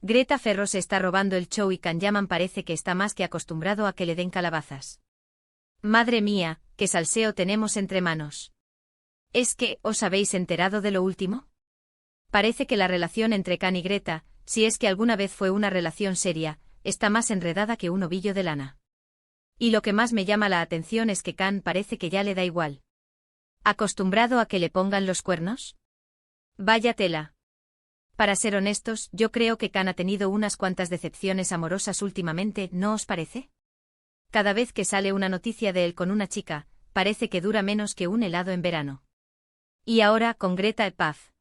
Greta Ferro se está robando el show y Can Yaman parece que está más que acostumbrado a que le den calabazas. Madre mía, qué salseo tenemos entre manos. ¿Es que os habéis enterado de lo último? Parece que la relación entre Can y Greta, si es que alguna vez fue una relación seria, está más enredada que un ovillo de lana. Y lo que más me llama la atención es que Can parece que ya le da igual. ¿Acostumbrado a que le pongan los cuernos? Vaya tela. Para ser honestos, yo creo que Can ha tenido unas cuantas decepciones amorosas últimamente, ¿no os parece? Cada vez que sale una noticia de él con una chica, parece que dura menos que un helado en verano. Y ahora con Greta Paz.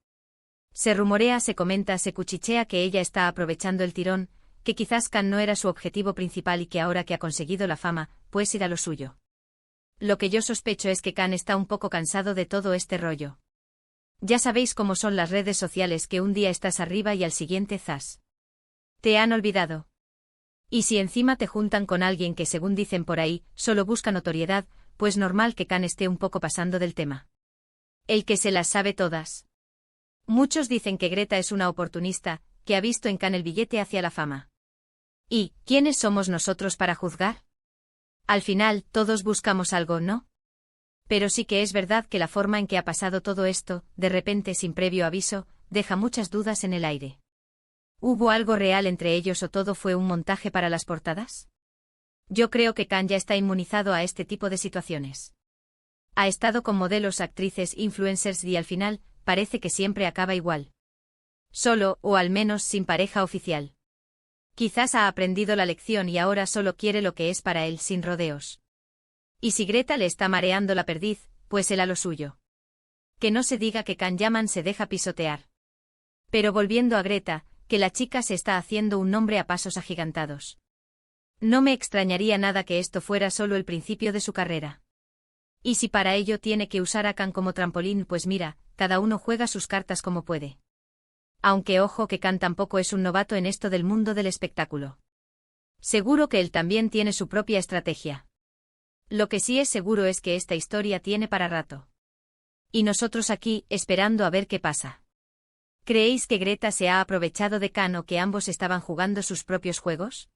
Se rumorea, se comenta, se cuchichea que ella está aprovechando el tirón, que quizás Can no era su objetivo principal y que ahora que ha conseguido la fama, pues irá lo suyo. Lo que yo sospecho es que Can está un poco cansado de todo este rollo. Ya sabéis cómo son las redes sociales, que un día estás arriba y al siguiente zas. Te han olvidado. Y si encima te juntan con alguien que, según dicen por ahí, solo busca notoriedad, pues normal que Can esté un poco pasando del tema. El que se las sabe todas. Muchos dicen que Greta es una oportunista, que ha visto en Can el billete hacia la fama. ¿Y quiénes somos nosotros para juzgar? Al final, todos buscamos algo, ¿no? Pero sí que es verdad que la forma en que ha pasado todo esto, de repente sin previo aviso, deja muchas dudas en el aire. ¿Hubo algo real entre ellos o todo fue un montaje para las portadas? Yo creo que Can ya está inmunizado a este tipo de situaciones. Ha estado con modelos, actrices, influencers y al final, parece que siempre acaba igual. Solo, o al menos sin pareja oficial. Quizás ha aprendido la lección y ahora solo quiere lo que es para él, sin rodeos. Y si Greta le está mareando la perdiz, pues él a lo suyo. Que no se diga que Can Yaman se deja pisotear. Pero volviendo a Greta, que la chica se está haciendo un nombre a pasos agigantados. No me extrañaría nada que esto fuera solo el principio de su carrera. Y si para ello tiene que usar a Can como trampolín, pues mira, cada uno juega sus cartas como puede. Aunque ojo que Can tampoco es un novato en esto del mundo del espectáculo. Seguro que él también tiene su propia estrategia. Lo que sí es seguro es que esta historia tiene para rato. Y nosotros aquí, esperando a ver qué pasa. ¿Creéis que Greta se ha aprovechado de Can o que ambos estaban jugando sus propios juegos?